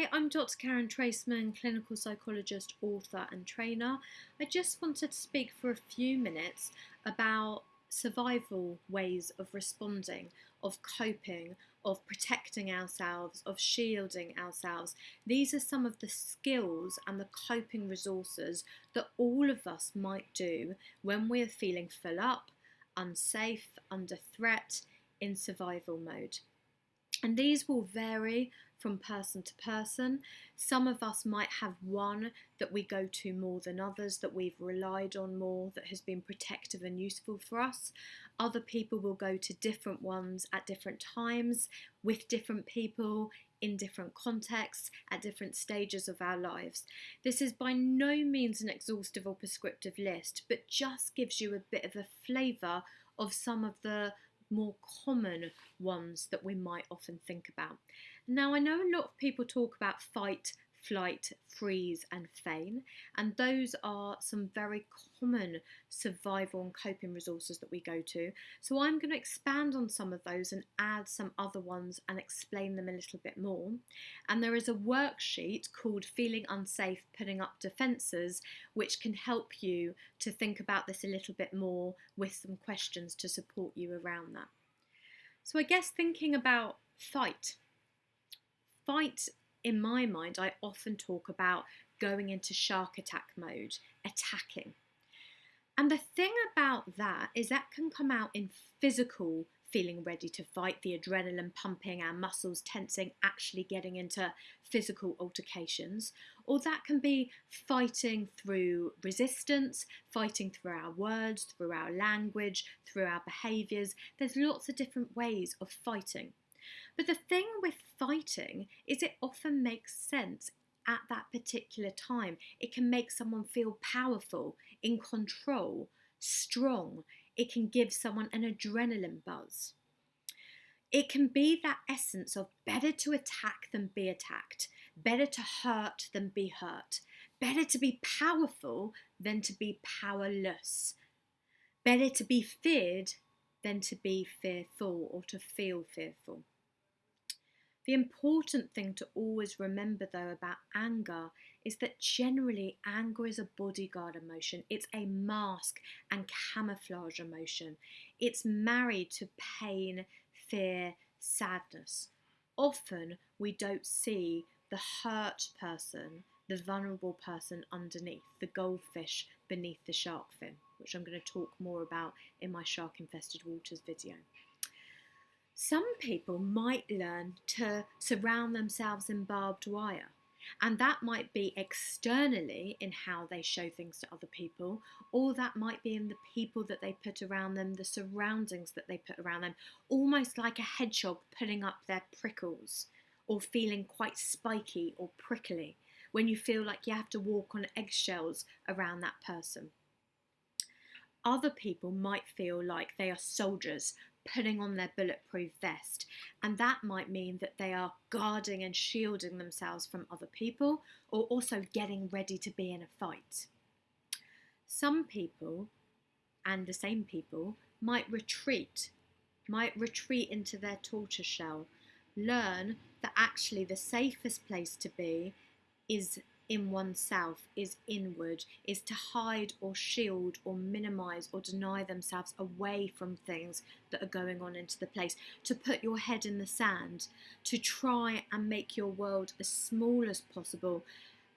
Hi, I'm Dr Karen Treisman, clinical psychologist, author and trainer. I just wanted to speak for a few minutes about survival ways of responding, of coping, of protecting ourselves, of shielding ourselves. These are some of the skills and the coping resources that all of us might do when we're feeling full up, unsafe, under threat, in survival mode. And these will vary from person to person. Some of us might have one that we go to more than others, that we've relied on more, that has been protective and useful for us. Other people will go to different ones at different times, with different people, in different contexts, at different stages of our lives. This is by no means an exhaustive or prescriptive list, but just gives you a bit of a flavour of some of the more common ones that we might often think about. Now, I know a lot of people talk about fight, flight, freeze and feign, and those are some very common survival and coping resources that we go to. So I'm going to expand on some of those and add some other ones and explain them a little bit more. And there is a worksheet called Feeling Unsafe, Putting Up Defences, which can help you to think about this a little bit more with some questions to support you around that. So I guess thinking about fight. Fight, in my mind, I often talk about going into shark attack mode, attacking. And the thing about that is that can come out in physical feeling ready to fight, the adrenaline pumping, our muscles tensing, actually getting into physical altercations. Or that can be fighting through resistance, fighting through our words, through our language, through our behaviours. There's lots of different ways of fighting. But the thing with fighting is it often makes sense at that particular time. It can make someone feel powerful, in control, strong. It can give someone an adrenaline buzz. It can be that essence of better to attack than be attacked, better to hurt than be hurt, better to be powerful than to be powerless, better to be feared than to be fearful or to feel fearful. The important thing to always remember, though, about anger is that generally anger is a bodyguard emotion. It's a mask and camouflage emotion. It's married to pain, fear, sadness. Often we don't see the hurt person, the vulnerable person underneath, the goldfish beneath the shark fin, which I'm going to talk more about in my Shark Infested Waters video. Some people might learn to surround themselves in barbed wire, and that might be externally in how they show things to other people, or that might be in the people that they put around them, the surroundings that they put around them, almost like a hedgehog putting up their prickles, or feeling quite spiky or prickly when you feel like you have to walk on eggshells around that person. Other people might feel like they are soldiers putting on their bulletproof vest, and that might mean that they are guarding and shielding themselves from other people, or also getting ready to be in a fight. Some people, and the same people, might retreat into their tortoise shell, learn that actually the safest place to be is in oneself, is inward, is to hide or shield or minimise or deny themselves away from things that are going on into the place, to put your head in the sand, to try and make your world as small as possible.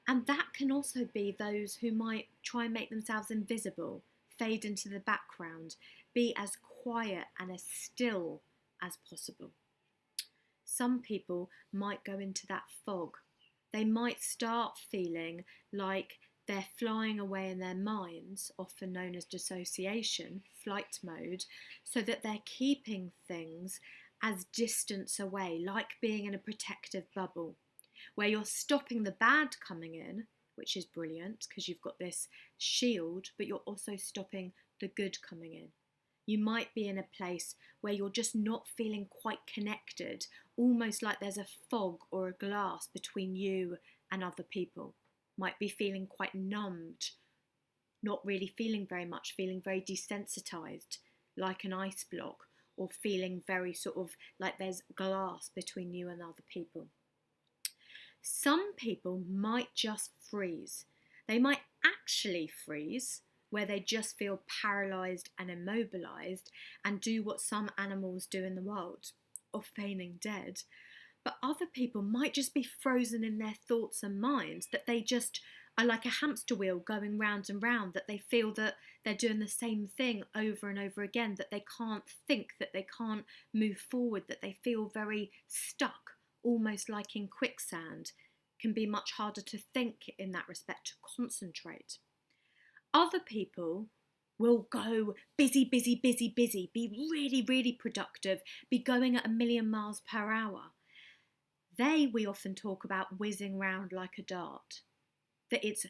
And that can also be those who might try and make themselves invisible, fade into the background, be as quiet and as still as possible. Some people might go into that fog. They might start feeling like they're flying away in their minds, often known as dissociation, flight mode, so that they're keeping things as distance away, like being in a protective bubble, where you're stopping the bad coming in, which is brilliant because you've got this shield, but you're also stopping the good coming in. You might be in a place where you're just not feeling quite connected, almost like there's a fog or a glass between you and other people. Might be feeling quite numbed, not really feeling very much, feeling very desensitized, like an ice block, or feeling very sort of like there's glass between you and other people. Some people might just freeze. They might actually freeze, where they just feel paralysed and immobilised and do what some animals do in the wild, or feigning dead. But other people might just be frozen in their thoughts and minds, that they just are like a hamster wheel going round and round, that they feel that they're doing the same thing over and over again, that they can't think, that they can't move forward, that they feel very stuck, almost like in quicksand. Can be much harder to think in that respect, to concentrate. Other people will go busy, busy, busy, busy, be really, really productive, be going at 1,000,000 miles per hour. We often talk about whizzing round like a dart, that it's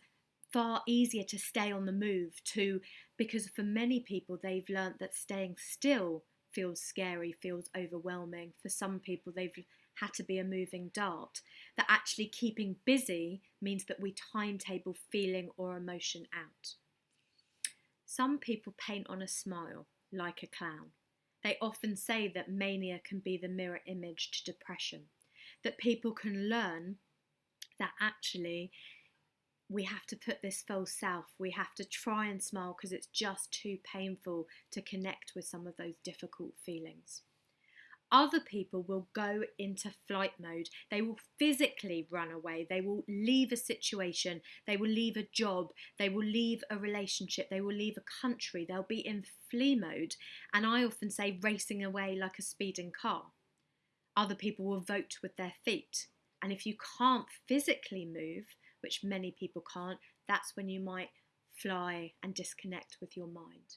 far easier to stay on the move because for many people they've learnt that staying still feels scary, feels overwhelming. For some people they've had to be a moving dart, that actually keeping busy means that we timetable feeling or emotion out. Some people paint on a smile like a clown. They often say that mania can be the mirror image to depression, that people can learn that actually we have to put this false self, we have to try and smile because it's just too painful to connect with some of those difficult feelings. Other people will go into flight mode. They will physically run away. They will leave a situation. They will leave a job. They will leave a relationship. They will leave a country. They'll be in flee mode. And I often say racing away like a speeding car. Other people will vote with their feet. And if you can't physically move, which many people can't, that's when you might fly and disconnect with your mind.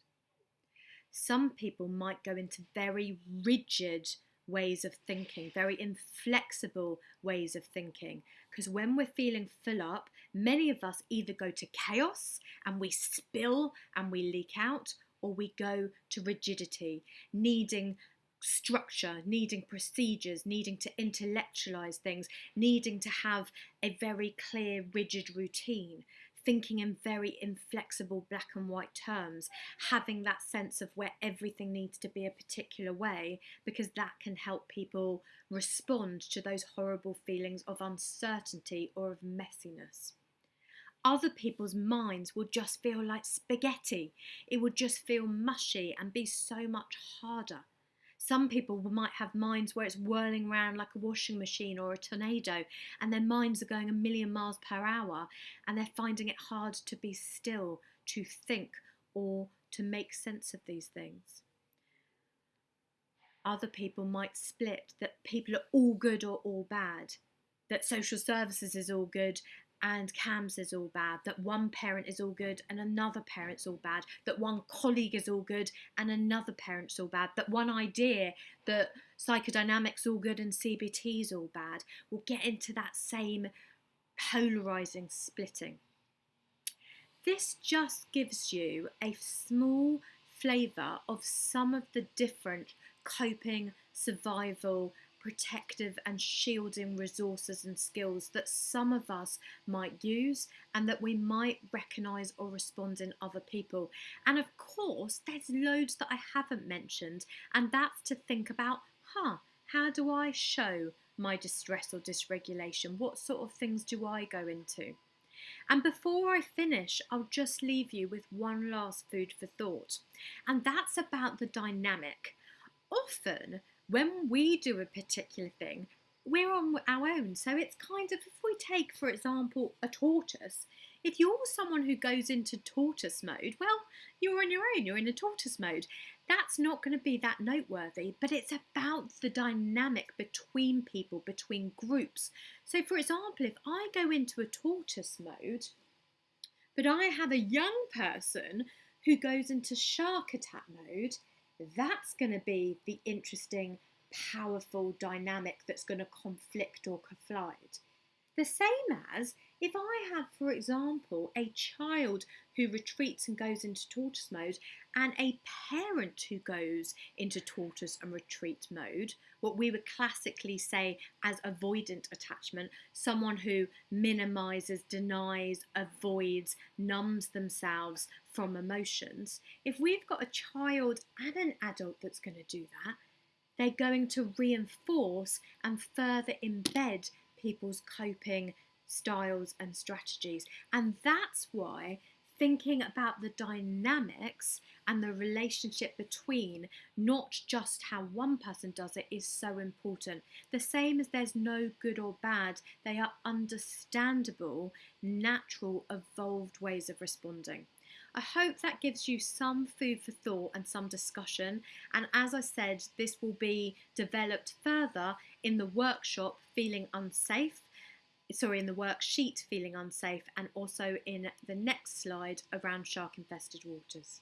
Some people might go into very rigid ways of thinking, very inflexible ways of thinking, because when we're feeling full up, many of us either go to chaos and we spill and we leak out, or we go to rigidity, needing structure, needing procedures, needing to intellectualize things, needing to have a very clear, rigid routine, thinking in very inflexible black and white terms, having that sense of where everything needs to be a particular way, because that can help people respond to those horrible feelings of uncertainty or of messiness. Other people's minds will just feel like spaghetti. It would just feel mushy and be so much harder. Some people might have minds where it's whirling around like a washing machine or a tornado, and their minds are going 1,000,000 miles per hour, and they're finding it hard to be still, to think, or to make sense of these things. Other people might split, that people are all good or all bad, that social services is all good and CAMS is all bad, that one parent is all good and another parent's all bad, that one colleague is all good and another parent's all bad, that one idea that psychodynamics all good and CBT's all bad. We'll get into that same polarising splitting. This just gives you a small flavour of some of the different coping, survival, protective and shielding resources and skills that some of us might use and that we might recognise or respond in other people. And of course, there's loads that I haven't mentioned, and that's to think about, how do I show my distress or dysregulation? What sort of things do I go into? And before I finish, I'll just leave you with one last food for thought, and that's about the dynamic. Often, when we do a particular thing, we're on our own. So it's kind of, if we take, for example, a tortoise, if you're someone who goes into tortoise mode, well, you're on your own, you're in a tortoise mode. That's not going to be that noteworthy, but it's about the dynamic between people, between groups. So, for example, if I go into a tortoise mode, but I have a young person who goes into shark attack mode, that's going to be the interesting, powerful dynamic that's going to conflict or collide. The same as if I have, for example, a child who retreats and goes into tortoise mode and a parent who goes into tortoise and retreat mode, what we would classically say as avoidant attachment, someone who minimises, denies, avoids, numbs themselves from emotions. If we've got a child and an adult that's going to do that, they're going to reinforce and further embed people's coping styles and strategies. And that's why thinking about the dynamics and the relationship between, not just how one person does it, is so important. The same as there's no good or bad, they are understandable, natural, evolved ways of responding. I hope that gives you some food for thought and some discussion. And as I said, this will be developed further in the workshop Feeling Unsafe. Sorry, in the worksheet Feeling Unsafe, and also in the next slide around shark infested waters.